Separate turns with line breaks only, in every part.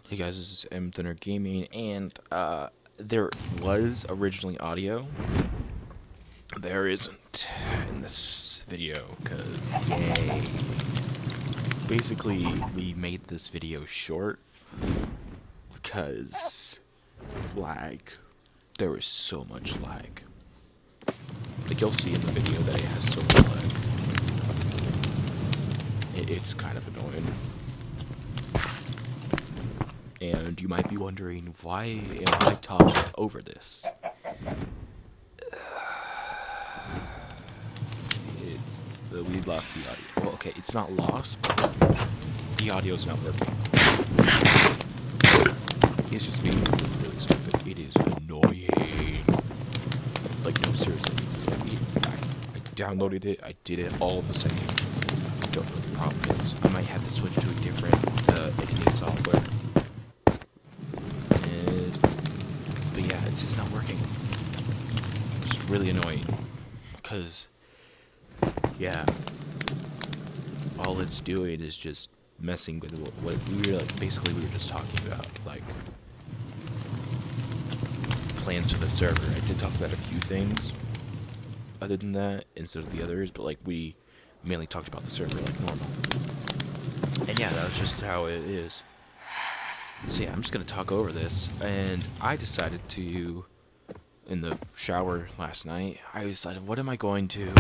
Hey guys, this is M Thinner Gaming, and there was originally audio. There isn't in this video, cause yay. Basically, we made this video short because lag. There was so much lag. Like you'll see in the video that it has so much lag. It's kind of annoying. And you might be wondering, why am I talking over this? We lost the audio. Well, okay, it's not lost, but the audio's not working. It's just being really stupid. It is annoying. Like, no, seriously. I downloaded it, I did it all the same. I don't know what the problem is. I might have to switch to a different editing software. But yeah, it's just not working. It's just really annoying. Because, yeah, all it's doing is just messing with what we were, like, basically we were just talking about, like, plans for the server. I did talk about a few things other than that instead of the others, but, like, we mainly talked about the server like normal. And yeah, that was just how it is. So yeah, I'm just gonna talk over this, and I decided to, in the shower last night, I decided, what am I going to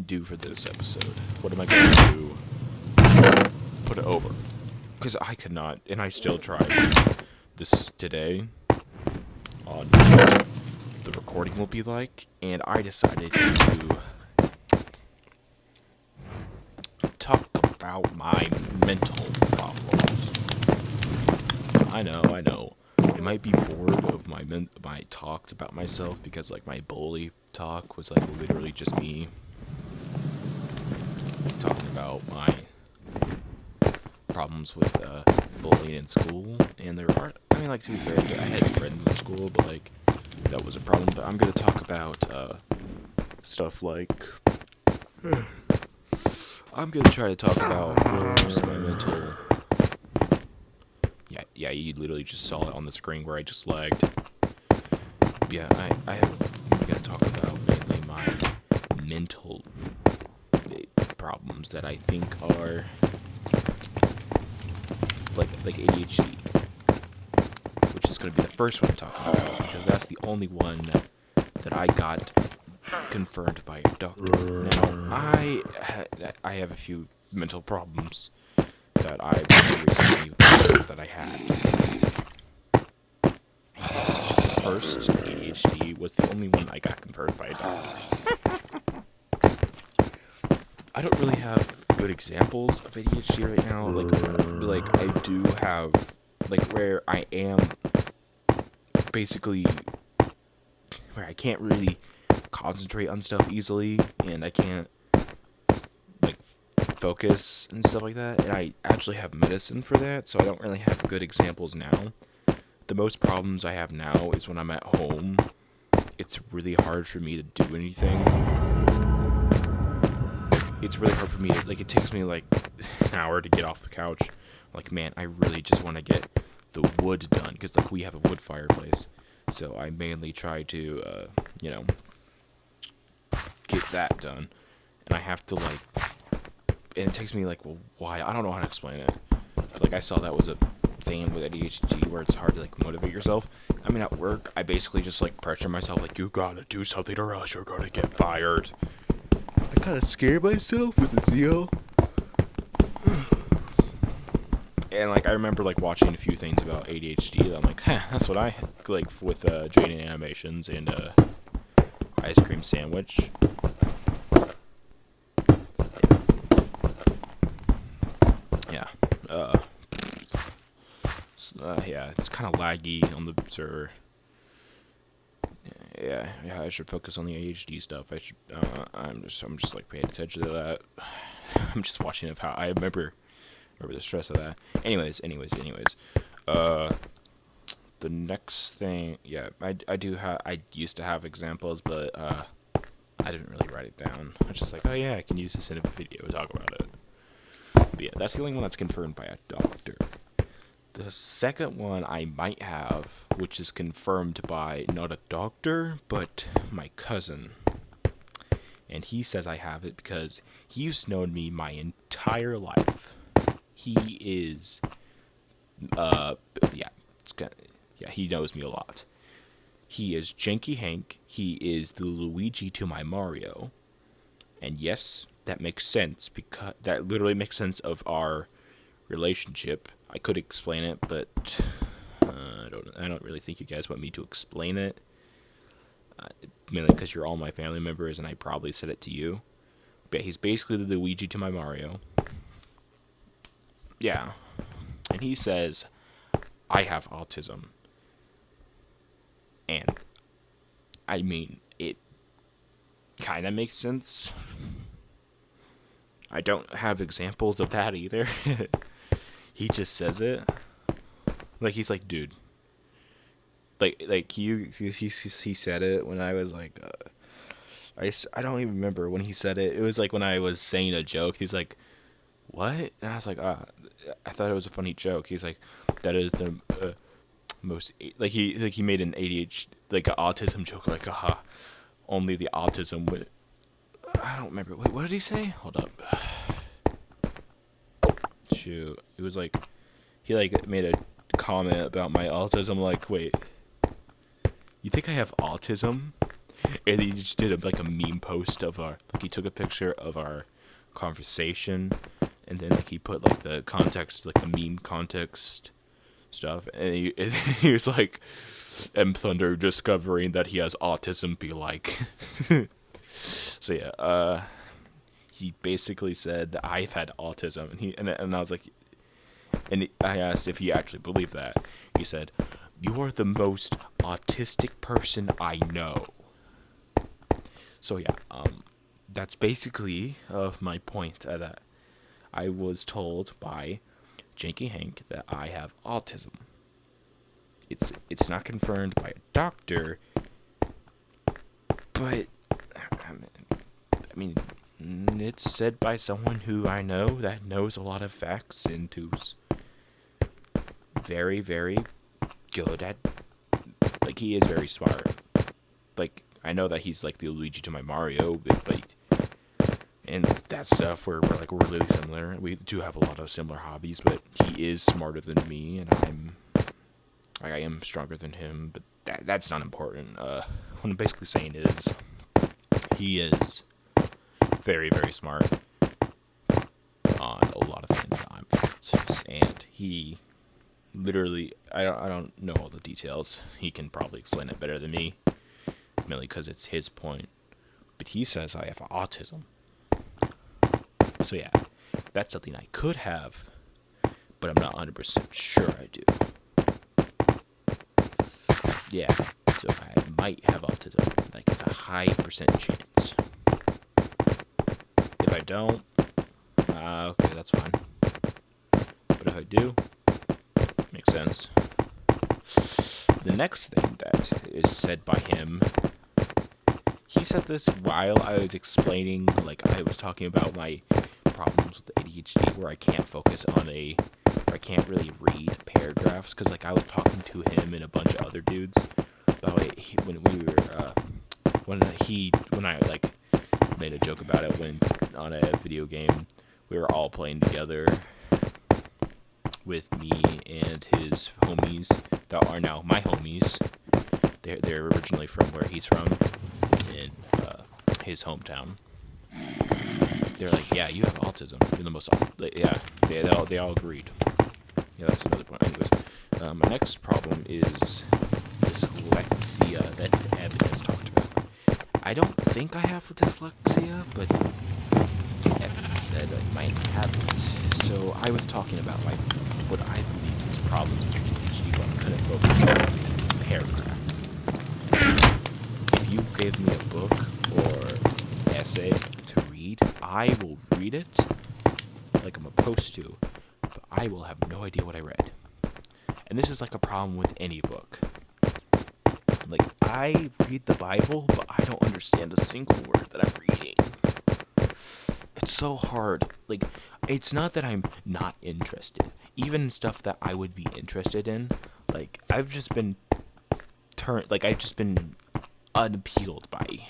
do for this episode? What am I going to put it over? Because I could not, and I still tried this today on the recording will be like, and I decided to talk about my mental problems. I know. You might be bored of my talks about myself because, like, my bully talk was, like, literally just me talking about my problems with bullying in school. And there are, I mean, like, to be fair, I had friends in school, but, like, that was a problem. But I'm gonna talk about stuff like I'm gonna try to talk about just my mental. Yeah, you literally just saw it on the screen where I just lagged. Yeah, I'm gonna talk about mainly my mental problems that I think are like ADHD, which is gonna be the first one I'm talking about because that's the only one that I got confirmed by a doctor. Now, I have a few mental problems that I recently learned that I had. First, ADHD was the only one I got confirmed by a doctor. I don't really have good examples of ADHD right now. Like I do have, like, where I am basically where I can't really concentrate on stuff easily, and I can't, like, focus and stuff like that, and I actually have medicine for that, so I don't really have good examples now. The most problems I have now is when I'm at home. It's really hard for me to do anything. It's really hard for me to, like, it takes me like an hour to get off the couch. Like, man, I really just want to get the wood done, because, like, we have a wood fireplace, so I mainly try to get that done, and I have to, like, and it takes me, like, well, why? I don't know how to explain it. But, like, I saw that was a thing with ADHD where it's hard to, like, motivate yourself. I mean, at work, I basically just, like, pressure myself, like, you gotta do something or else you're gonna get fired. I kind of scare myself with the deal. And, like, I remember, like, watching a few things about ADHD. I'm like, that's what I like with Jane Animations and Ice Cream Sandwich. Yeah, it's kind of laggy on the server. Yeah, I should focus on the ADHD stuff. I'm just like paying attention to that. I'm just watching of how I remember the stress of that. Anyways. The next thing, yeah, I used to have examples, but I didn't really write it down. I was just like, oh yeah, I can use this in a video and talk about it. But yeah, that's the only one that's confirmed by a doctor. The second one I might have, which is confirmed by not a doctor, but my cousin. And he says I have it because he's known me my entire life. He is, yeah, he knows me a lot. He is Janky Hank. He is the Luigi to my Mario. And yes, that makes sense because that literally makes sense of our relationship. I could explain it, but I don't really think you guys want me to explain it. Mainly because you're all my family members, and I probably said it to you. But he's basically the Luigi to my Mario. Yeah, and he says I have autism, and I mean it kind of makes sense. I don't have examples of that either. He just says it. Like, he's like, dude. Like he said it when I was like, I don't even remember when he said it. It was like when I was saying a joke. He's like, what? And I was like, I thought it was a funny joke. He's like, that is the most, like he made an ADHD, like an autism joke, like, only the autism would, I don't remember. Wait, what did he say? Hold up. Shoot. It was like, he like made a comment about my autism. Like, wait, you think I have autism? And he just did like a meme post of our, like, he took a picture of our conversation, and then like he put like the context, like the meme context stuff, and he was like, M Thunder discovering that he has autism be like. So yeah, he basically said that I've had autism, and I was like, I asked if he actually believed that. He said, "You are the most autistic person I know." So yeah, that's basically my point. That I was told by Janky Hank that I have autism. It's not confirmed by a doctor, but I mean, it's said by someone who I know that knows a lot of facts and who's very, very good at, like, he is very smart. Like, I know that he's like the Luigi to my Mario, but and that stuff we're really similar. We do have a lot of similar hobbies, but he is smarter than me, and I am stronger than him. But that's not important. What I'm basically saying is, he is very, very smart on a lot of things that I'm not, and he literally, I don't know all the details. He can probably explain it better than me, mainly because it's his point. But he says I have autism. So yeah, that's something I could have, but I'm not 100% sure I do. Yeah, so I might have autism. Like, it's a high percent chance. If I don't, okay, that's fine. But if I do, makes sense. The next thing that is said by him, he said this while I was explaining, like, I was talking about my problems with ADHD, where I can't focus on I can't really read paragraphs, because, like, I was talking to him and a bunch of other dudes about it when I like made a joke about it when on a video game we were all playing together with me and his homies that are now my homies. They're originally from where he's from, in his hometown. They're like, yeah, you have autism. You're the most, yeah, they all agreed. Yeah, that's another point. Anyways, my next problem is dyslexia that Evan has talked about. I don't think I have dyslexia, but Evan said I might have it. So I was talking about what I believed was problems with ADHD when I couldn't focus on a paragraph. If you gave me a book or essay to read, I will read it like I'm supposed to, but I will have no idea what I read. And this is like a problem with any book. Like, I read the Bible, but I don't understand a single word that I'm reading. it's so hard. Like, it's not that I'm not interested. Even in stuff that I would be interested in, like, I've just been unappealed by.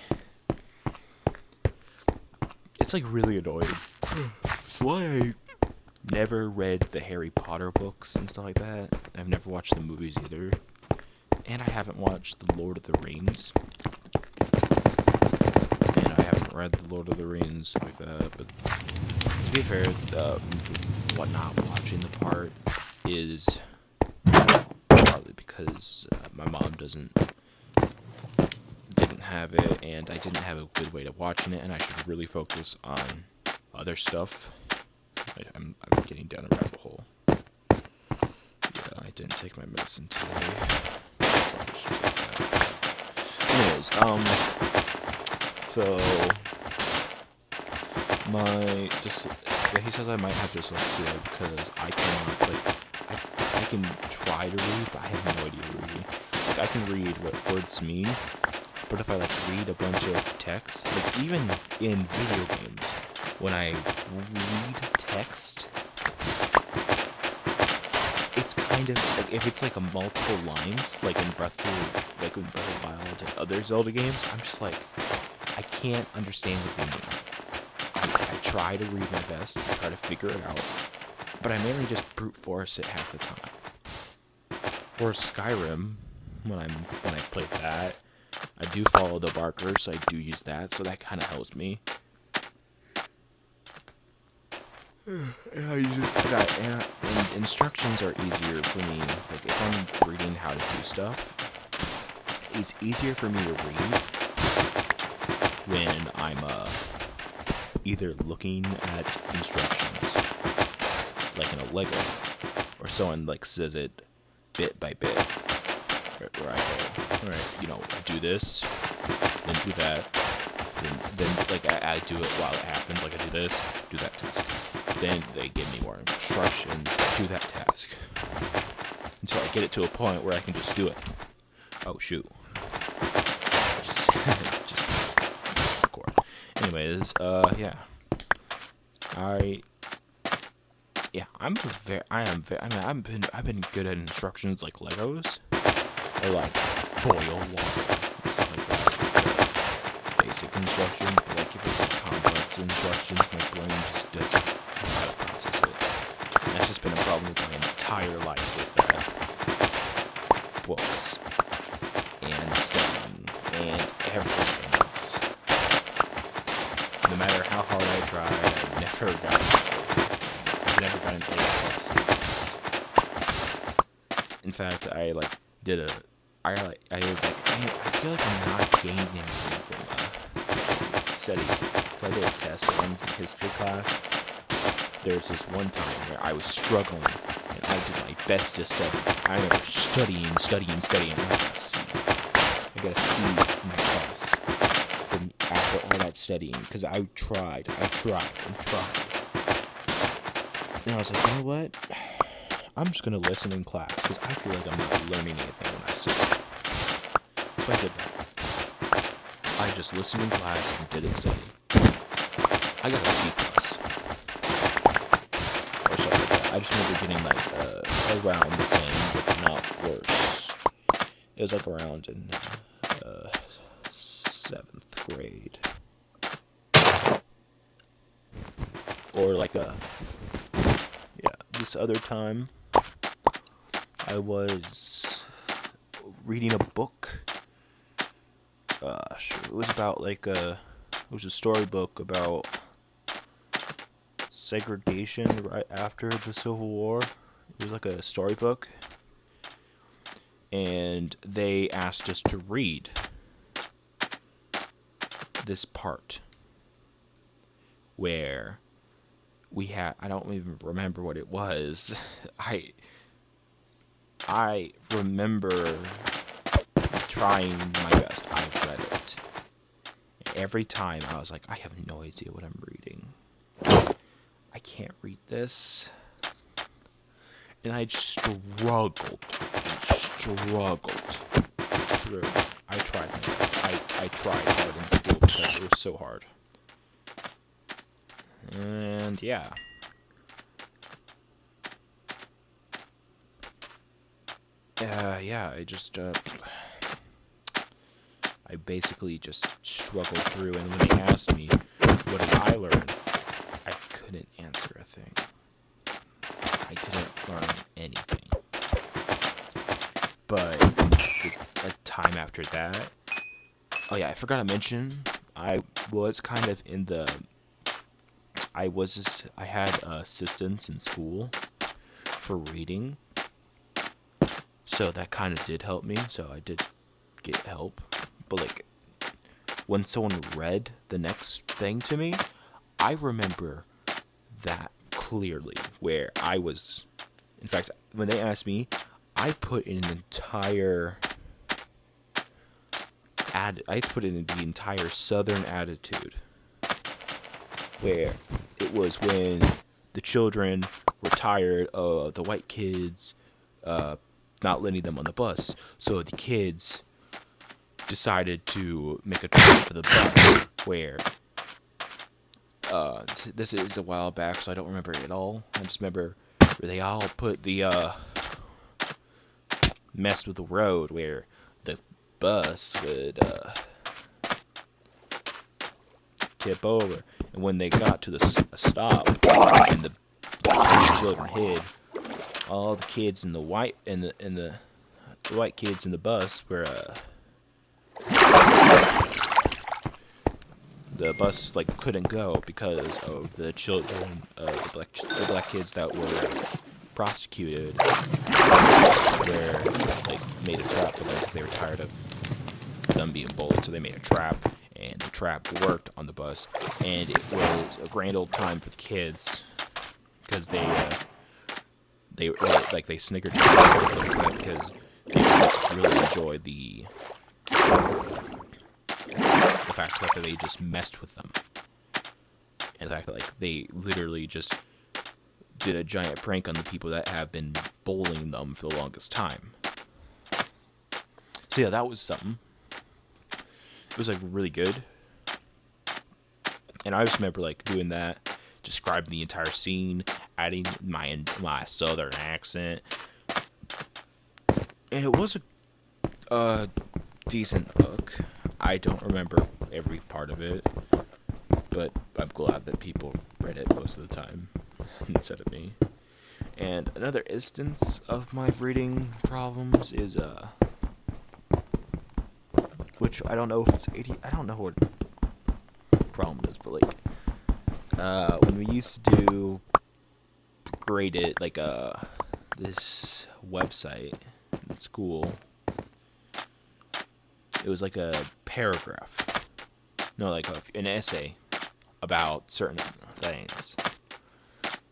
It's like really annoying. That's why I never read the Harry Potter books and stuff like that. I've never watched the movies either. And I haven't watched The Lord of the Rings. And I haven't read The Lord of the Rings like that. But to be fair, what not watching the part is partly because my mom didn't have it, and I didn't have a good way of watching it, and I should really focus on other stuff. I'm getting down a rabbit hole. Yeah, I didn't take my medicine today. Anyways, so he says I might have dyslexia because I cannot, like, I can try to read, but I have no idea reading. Like, I can read what words mean, but if I, like, read a bunch of text, like, even in video games, when I read text, it's kind of, like, if it's, like, a multiple lines, like in Breath of the Wild and other Zelda games, I'm just like, I can't understand what they mean. I try to read my best, I try to figure it out, but I mainly just brute force it half the time. Or Skyrim, when I play that, I do follow the markers, so I do use that, so that kind of helps me. And instructions are easier for me. Like, if I'm reading how to do stuff, it's easier for me to read when I'm either looking at instructions, like in a Lego, or someone like says it bit by bit, where I go, alright, I do this, then do that, then like I do it while it happens, like I do this, do that task, then they give me more instructions, do that task, until I get it to a point where I can just do it. Oh shoot. Just record. Anyways, yeah. I've been good at instructions like Legos, or like boil water and stuff like that. Basic instructions, but like if it's like complex instructions, my brain just doesn't know how to process it. And that's just been a problem with my entire life with books and studying and everything else. No matter how hard I tried, I never got an A plus in the test. In fact, I was like, man, I feel like I'm not gaining anything from studying. So I did a test once in history class. There was this one time where I was struggling, and I did my best to study. I remember studying, and I got a C. I got a C in my class from after all that studying, because I tried. And I was like, you know what? I'm just going to listen in class, because I feel like I'm not learning anything when I study. So I did that. I just listened in class and didn't study. I got a C+. Or something like that. I just remember getting, around the same, but not worse. It was, around in 7th grade. Or, this other time, I was reading a book. It was about it was a storybook about segregation right after the Civil War. It was like a storybook, and they asked us to read this part where I don't even remember what it was. I remember trying my best. I read it. Every time I was like, I have no idea what I'm reading. I can't read this. And I struggled through. I tried my best. I tried hard in school because it was so hard. And yeah. Yeah, I basically just struggled through, and when they asked me, what did I learn? I couldn't answer a thing. I didn't learn anything. But a time after that, oh yeah, I forgot to mention, I was kind of in the, I had assistants in school for reading, so that kind of did help me, so I did get help. But like, when someone read the next thing to me, I remember that clearly, where I was, in fact, when they asked me, I put in the entire Southern attitude, where it was when the children were tired of the white kids not letting them on the bus, so the kids decided to make a trip for the bus, where this is a while back, so I don't remember it at all. I just remember where they all put the mess with the road, where the bus would tip over, and when they got to the stop and the children hid, all the kids in the white kids in the bus were the bus like couldn't go because of the children, the black kids that were prosecuted, where like made a trap for them because they were tired of them being bullied, so they made a trap, and the trap worked on the bus, and it was a grand old time for the kids because they snickered because they really enjoyed the fact that they just messed with them, and the fact that like they literally just did a giant prank on the people that have been bullying them for the longest time. So yeah, that was something. It was like really good, and I just remember like doing that, describing the entire scene, adding my southern accent, and it was a decent book. I don't remember every part of it, but I'm glad that people read it most of the time instead of me. And another instance of my reading problems is which I don't know if it's 80. I don't know what problem it is, but like when we used to do grade it, like this website in school, it was like a paragraph, no, like an essay about certain things,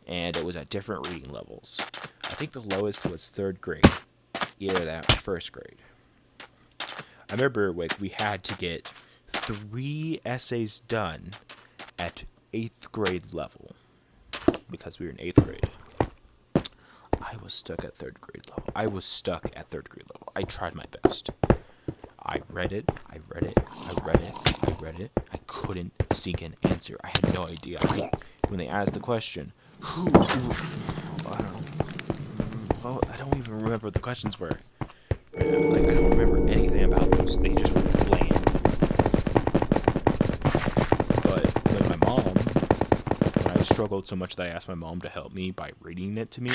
and it was at different reading levels. I think the lowest was 3rd grade, either that or 1st grade. I remember like we had to get 3 essays done at 8th grade level because we were in 8th grade. I was stuck at 3rd grade level. I tried my best. I read it. I couldn't stinking answer. I had no idea. When they asked the question, I don't even remember what the questions were. Like, I don't remember anything about those. They just were bland. But when I struggled so much that I asked my mom to help me by reading it to me,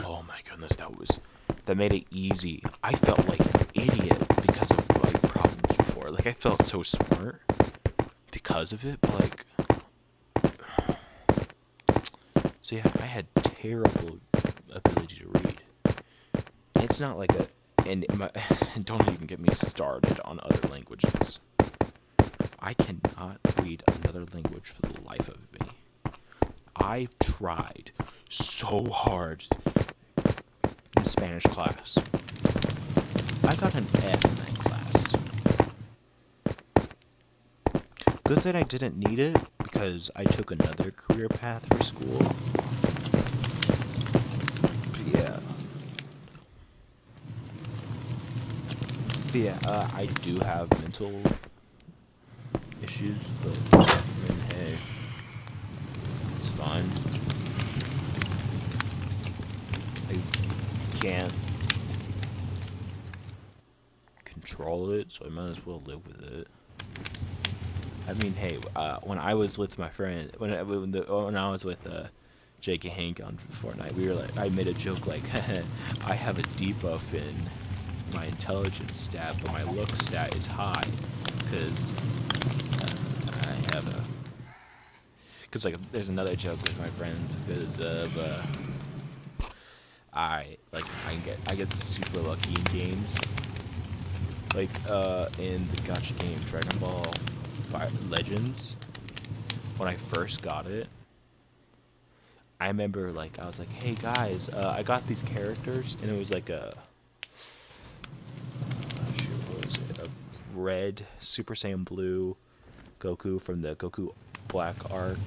oh my goodness, that made it easy. I felt like an idiot because of like problems before. Like, I felt so smart because of it, but like, so yeah, I had terrible ability to read. It's not like don't even get me started on other languages. I cannot read another language for the life of me. I've tried so hard in Spanish class. I got an F in that class. Good thing I didn't need it, because I took another career path for school. But I do have mental issues, but hey. fine. I can't control it, so I might as well live with it. I mean, hey, when I was with my friend, when I was with Jake and Hank on Fortnite, we were like, I made a joke like, I have a debuff in my intelligence stat, but my look stat is high, because I have a, because like there's another joke with my friends because of I get super lucky in games, like in the gacha game Dragon Ball Legends. When I first got it, I remember like I was like, hey guys, I got these characters, and it was like a what was it, a red Super Saiyan blue Goku from the Goku Black arc,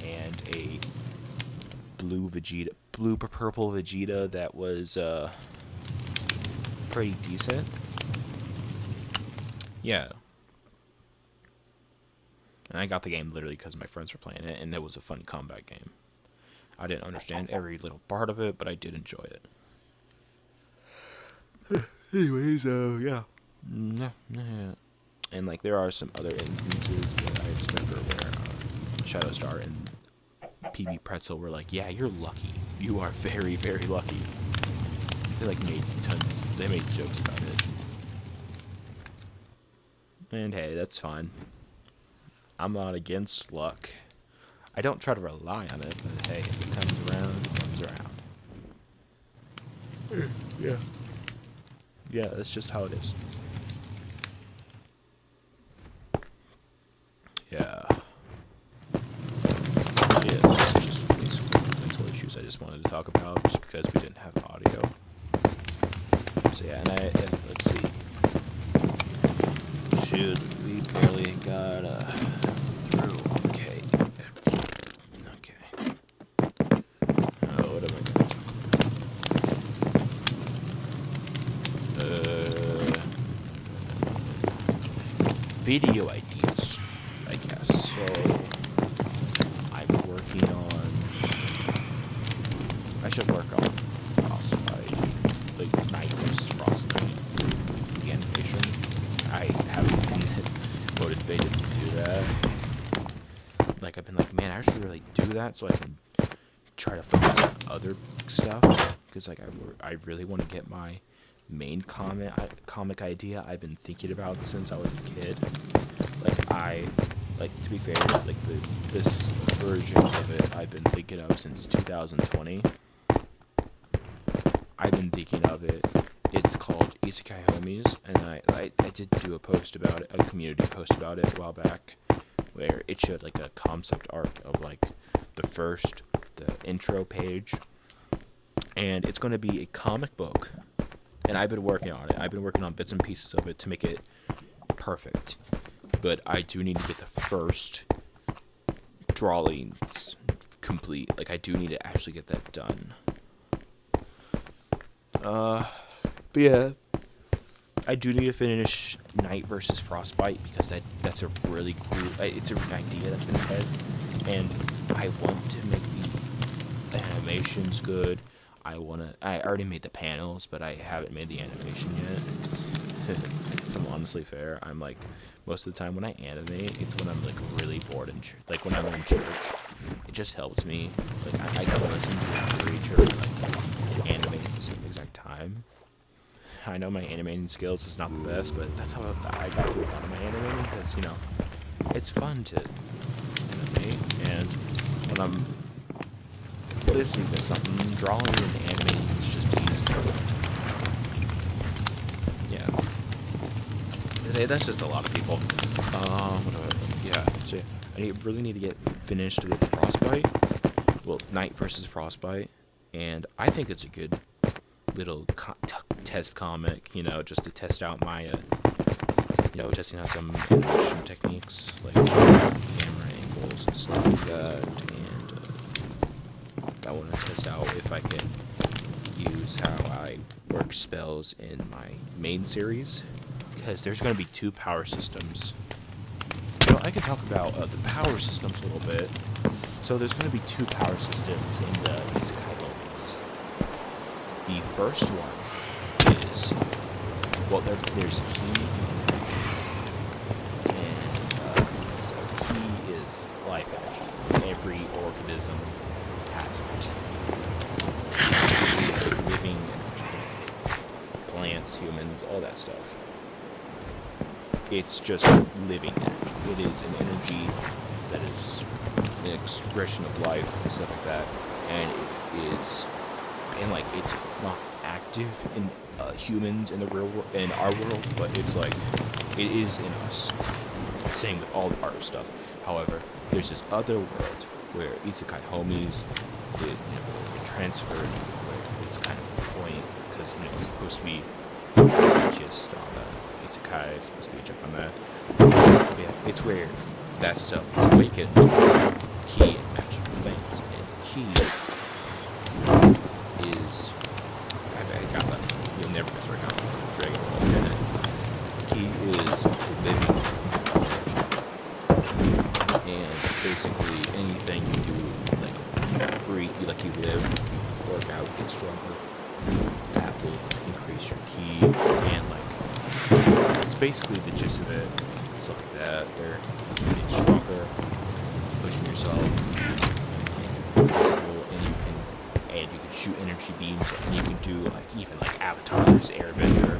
and a purple Vegeta that was pretty decent. Yeah. And I got the game literally because my friends were playing it, and it was a fun combat game. I didn't understand every little part of it, but I did enjoy it. Anyways, yeah. And like there are some other instances where I just remember where Shadowstar and PB Pretzel were like, yeah, you're lucky. You are very, very lucky. They like made jokes about it. And hey, that's fine. I'm not against luck. I don't try to rely on it, but hey, if it comes around, it comes around. Yeah. Yeah, that's just how it is. Yeah. Yeah, this is just basically mental issues I just wanted to talk about, just because we didn't have audio. So yeah, and let's see. Shoot, we barely got through. Okay. Oh, what am I gonna talk about? Video ideas, I guess. So I'm working on. I should work on Frostbite, like Night vs. Frostbite, the animation. I haven't been motivated to do that. Like, I've been like, man, I should really do that so I can try to focus on other stuff. Because, like, I really want to get my main comic idea I've been thinking about since I was a kid. Like, to be fair, like, this version of it I've been thinking of since 2020. I've been thinking of it. It's called Isekai Homies, and I did do a post about it, a community post about it a while back, where it showed like a concept art of like the intro page, and it's going to be a comic book, and I've been working on it. I've been working on bits and pieces of it to make it perfect, but I do need to get the first drawings complete. Like, I do need to actually get that done. But yeah, I do need to finish Night vs. Frostbite, because that's a really cool, it's an idea that's in my head, and I want to make the animations good. I already made the panels, but I haven't made the animation yet. If I'm honestly fair, I'm like, most of the time when I animate, it's when I'm like really bored and like when I'm in church. It just helps me. Like, I can listen to the preacher like animate at the same exact time. I know my animating skills is not the best, but that's how I got through a lot of my animating, because, you know, it's fun to animate, and when I'm listening to something, drawing and animating is just easy. Yeah. That's just a lot of people. So I really need to get finished with Frostbite. Well, Night vs. Frostbite, and I think it's a good little test comic, you know, just to test out my, testing out some animation techniques, like camera angles and stuff like that, and I want to test out if I can use how I work spells in my main series, because there's going to be 2 power systems. You know, I could talk about the power systems a little bit. So there's going to be two power systems in the Isekai Homies. The first one is, well, there's Ki, and so Ki is life energy. Every organism has it. Living energy. Plants, humans, all that stuff. It's just living energy. It is an energy that is an expression of life and stuff like that, and it is, and like it's not active in humans in the real world, in our world, but it's like it is in us. Same with all the art stuff. However, there's this other world where Isekai Homies, it transferred, where it's kind of the point, because it's supposed to be just on the Isekai, it's supposed to be a joke on that. Yeah, it's where that stuff is awakened, Ki and magic things, and Ki is, I got that, you'll never guess right now, Dragon Ball. Ki is living energy, and basically anything you do, like breathe, you live, you work out, get stronger, that will increase your Ki, and like, it's basically the gist of it. Stuff like that, they're getting stronger, pushing yourself, and physical, and you can shoot energy beams, and you can do even Avatar's Airbender,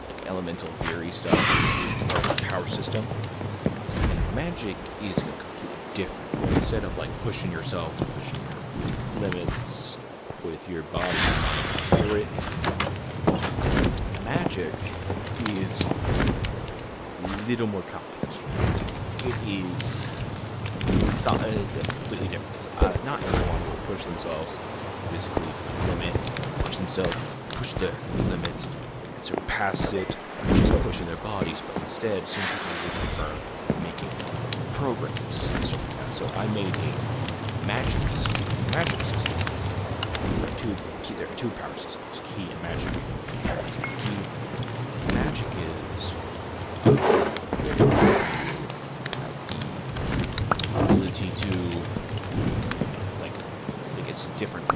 like elemental fury stuff is part of the power system. And magic is completely different. Instead of pushing yourself, pushing your limits with your body, mind, and spirit, magic is a little more complicated. It is completely different, because not everyone will push themselves physically to the limit, push their limits, and surpass it, just pushing their bodies, but instead some people would prefer making programs and stuff like that. So I made a magic system. There are two power systems, Ki and magic. Ki, magic is ability to it's different.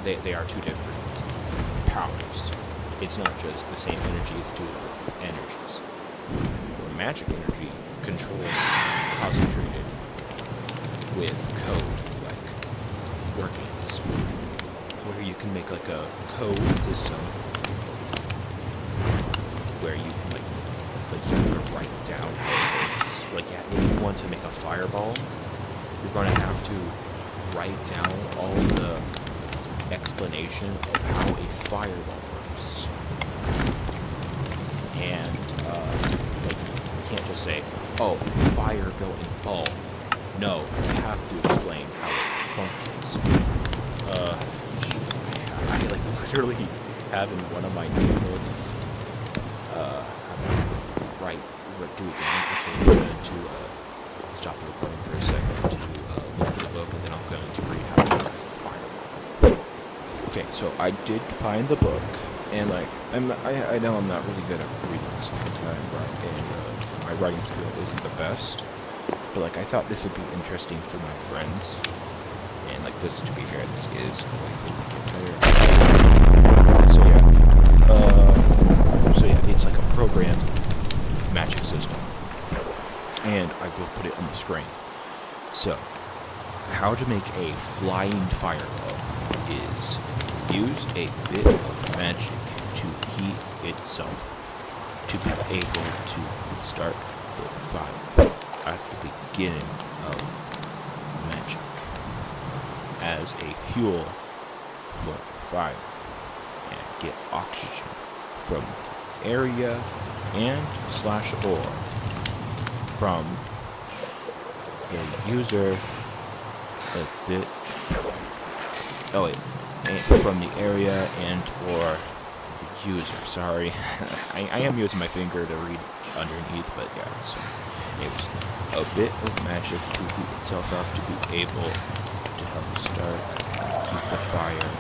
They are two different powers. It's not just the same energy, it's two different energies. Where magic energy controlled, concentrated with code, workings, where you can make a code system where you can you have to write down how it works. If you want to make a fireball, you're going to have to write down all the explanation of how a fireball works. And you can't just say, "Oh, fire going ball." No, you have to explain how it functions. I literally have in one of my notebooks. Do it now. Actually, I'm going to stop the recording for a second to look for the book, and then I'm going to read how to make a fireball. Okay, so I did find the book, and I know I'm not really good at reading sometimes, and my writing skill isn't the best, but I thought this would be interesting for my friends, and this, to be fair, this is hopefully better. So yeah, it's a program magic system, and I will put it on the screen. So, how to make a flying fireball is use a bit of magic to heat itself to be able to start the fire at the beginning of magic as a fuel for the fire, and get oxygen from the area and /or from the user a bit. From the area and or the user. Sorry, I am using my finger to read underneath, but yeah. So it was a bit of magic to heat itself up to be able to help start and keep the fire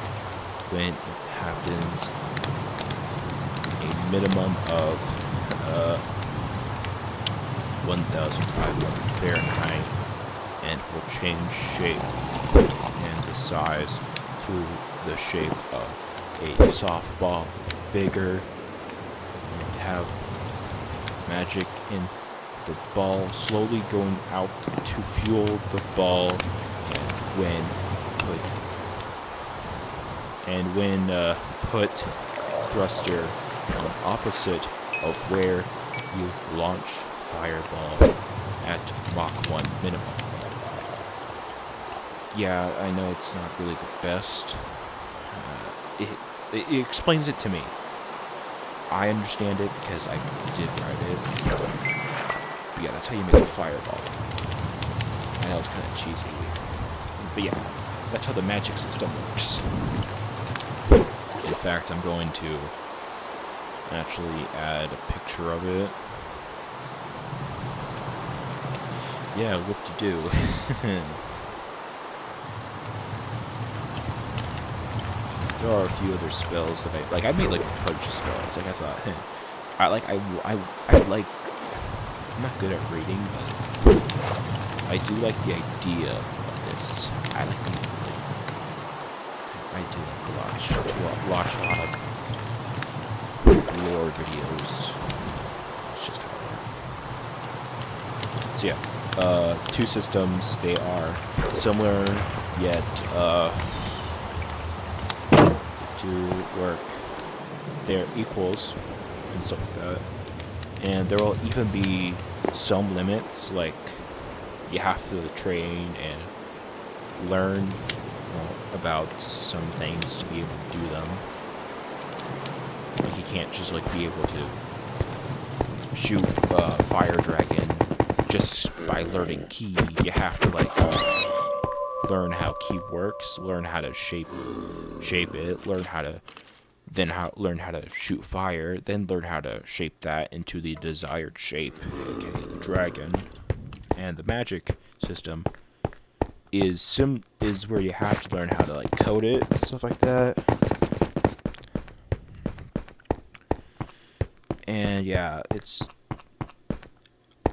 when it happens. A minimum of 1,500 Fahrenheit and will change shape and the size to the shape of a softball, bigger, and have magic in the ball slowly going out to fuel the ball, and when put thruster on opposite of where you launch fireball at Mach 1 minimum. Yeah, I know it's not really the best. It explains it to me. I understand it because I did write it. But yeah, that's how you make a fireball. I know it's kind of cheesy. But yeah, that's how the magic system works. In fact, I'm going to actually add a picture of it. Yeah, whoop-de-doo. There are a few other spells that I made like a bunch of spells. Like I thought, I'm not good at reading, but I do like the idea of this. I do watch a lot of lore videos. It's just how it works. So yeah, two systems. They are similar yet to work. They're equals and stuff like that. And there will even be some limits, like you have to train and learn about some things to be able to do them. Like you can't just like be able to shoot fire dragon just by learning ki. You have to like learn how ki works, learn how to shape it, learn how to shoot fire, then learn how to shape that into the desired shape, aka the dragon. And the magic system is where you have to learn how to like code it and stuff like that. And yeah,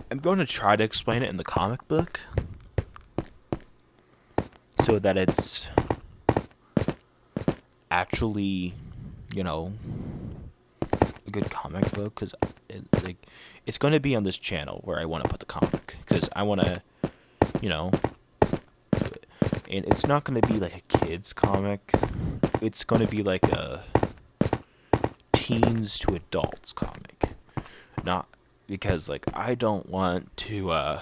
I'm going to try to explain it in the comic book so that it's actually, a good comic book, because it's going to be on this channel where I want to put the comic, because I want to, and it's not going to be like a kid's comic. It's going to be like a teens to adults comic. Not because I don't want to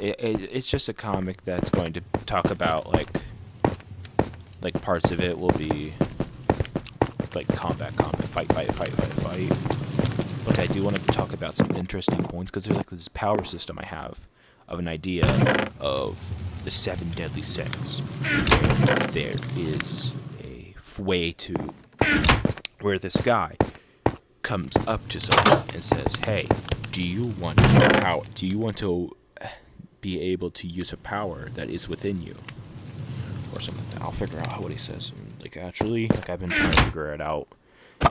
it's just a comic that's going to talk about like parts of it will be like combat, fight. But I do want to talk about some interesting points, because there's like this power system I have of an idea of the 7 deadly sins. There is a way to where this guy comes up to someone and says, "Hey, do you want power? Do you want to be able to use a power that is within you?" Or something. I'll figure out what he says. Actually, I've been trying to figure it out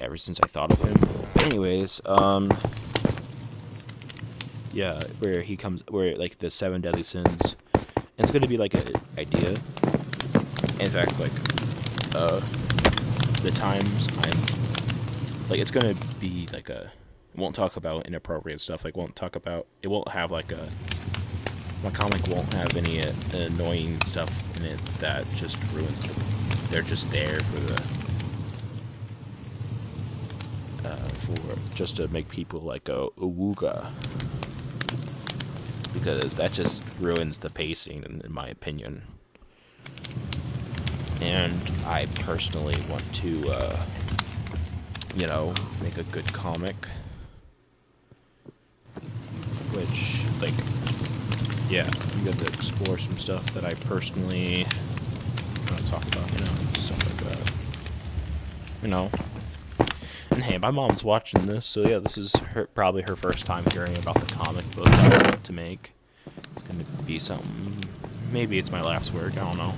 ever since I thought of him. But anyways, yeah, where the 7 deadly sins, and it's gonna be like an idea. In fact, the times I'm it's gonna be like it won't talk about inappropriate stuff. It won't have my comic won't have any annoying stuff in it that just ruins they're just there for just to make people like a ooga, because that just ruins the pacing in my opinion. And I personally want to make a good comic, which yeah, I'm going to explore some stuff that I personally want to talk about, stuff like that. And hey, my mom's watching this, so yeah, this is probably her first time hearing about the comic book I want to make. It's going to be something, maybe it's my last work, I don't know.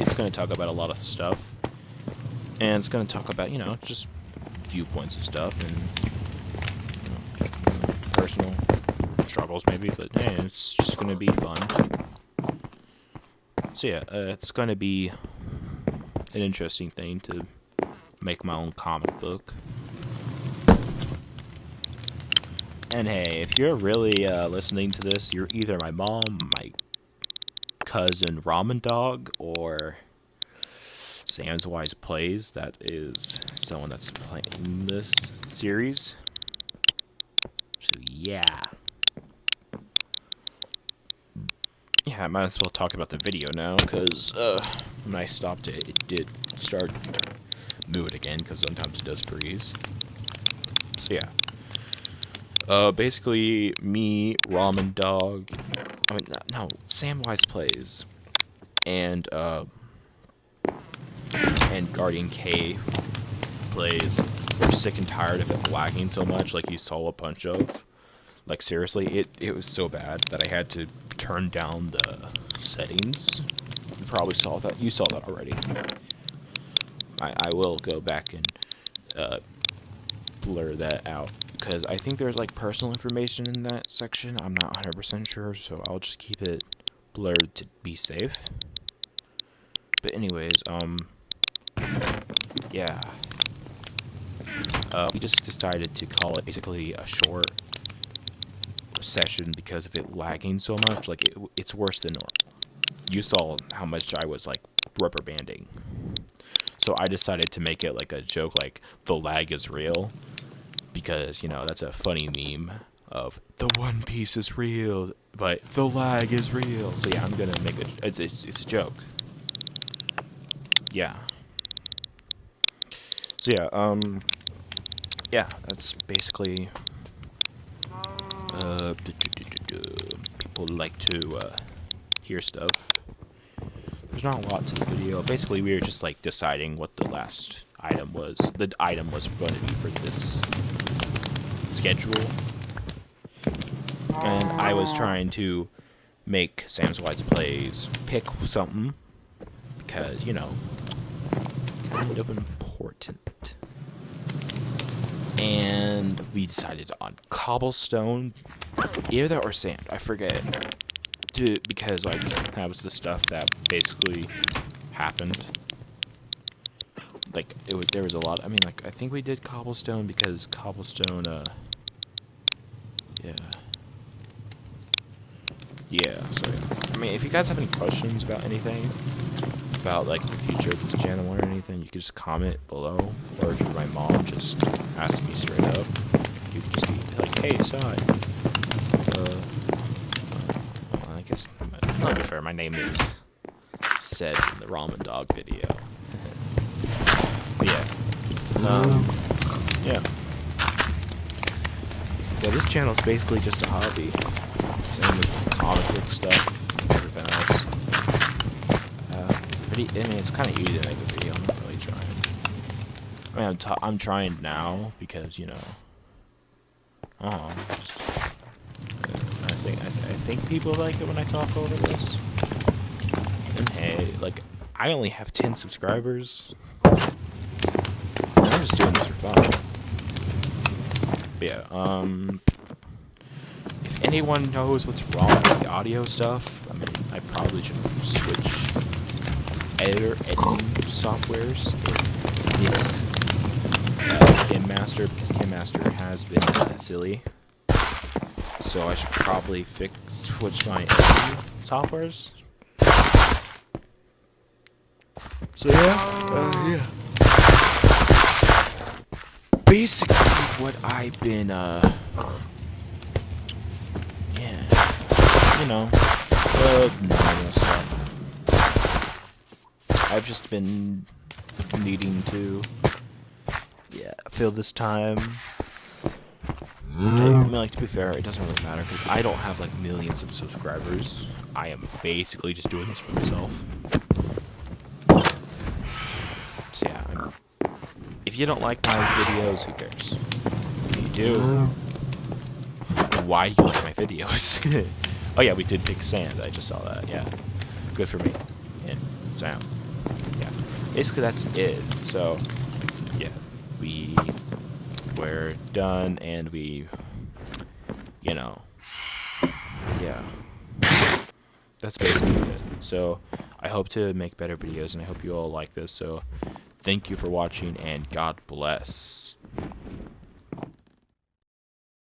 It's going to talk about a lot of stuff, and it's going to talk about, just viewpoints of stuff, and personal struggles maybe, but hey, it's just gonna be fun. So yeah, it's gonna be an interesting thing to make my own comic book. And hey, if you're really listening to this, you're either my mom, my cousin Ramen Dog, or Sam's Wise Plays. That is someone that's playing this series. So yeah. Yeah, I might as well talk about the video now, because when I stopped it, it did start moving again, because sometimes it does freeze. So yeah. Basically, me, Ramen Dog, no, Sam Wise Plays, and Guardian K Plays. We're sick and tired of it lagging so much, like you saw a bunch of. Like, seriously, it was so bad that I had to turn down the settings. You probably saw that. You saw that already. I will go back and blur that out, because I think there's like personal information in that section. I'm not 100% sure, so I'll just keep it blurred to be safe. But anyways, yeah. We just decided to call it basically a short session because of it lagging so much. Like, it's worse than normal. You saw how much I was like rubber banding. So I decided to make it like a joke, like the lag is real, because, you know, that's a funny meme of the One Piece is real, but the lag is real. So yeah, I'm gonna make it. It's a joke. Yeah. So yeah, yeah, that's basically. People like to hear stuff. There's not a lot to the video. Basically, we were just like deciding what the last item was. The item was going to be for this schedule, and I was trying to make Sam's Wise Plays pick something because, you know, kind of important. And we decided on cobblestone, either or sand. I forget. Because like that was the stuff that basically happened. Like there was a lot. I mean, like I think we did cobblestone because cobblestone. Yeah. So I mean, if you guys have any questions about anything, about like the future of this channel or anything, you can just comment below. Or if you're my mom, just ask me straight up. You can just be like, "Hey, Sai." I guess, not be fair, my name is said in the Ramen Dog video. But yeah. Yeah. Yeah, this channel is basically just a hobby. Same as comic book stuff, everything else. I mean, it's kind of easy to make a video. I'm not really trying. I mean, I'm trying now because, you know. I think people like it when I talk over this. And hey, like, I only have 10 subscribers. And I'm just doing this for fun. But yeah, if anyone knows what's wrong with the audio stuff, I mean, I probably should switch editing softwares if it's KinMaster, because KinMaster has been silly. So I should probably switch my editing softwares. So yeah, basically what I've been, you know, normal stuff. I've just been needing to, fill this time. I mean, like, to be fair, it doesn't really matter, because I don't have, like, millions of subscribers. I am basically just doing this for myself. So, yeah, if you don't like my videos, who cares? If you do, why do you like my videos? Oh, yeah, we did pick sand. I just saw that, yeah. Good for me. And Sam. Yeah. Basically, that's it. So, yeah, we're done, and we you know, yeah, that's basically it. So I hope to make better videos, and I hope you all like this. So thank you for watching, and God bless.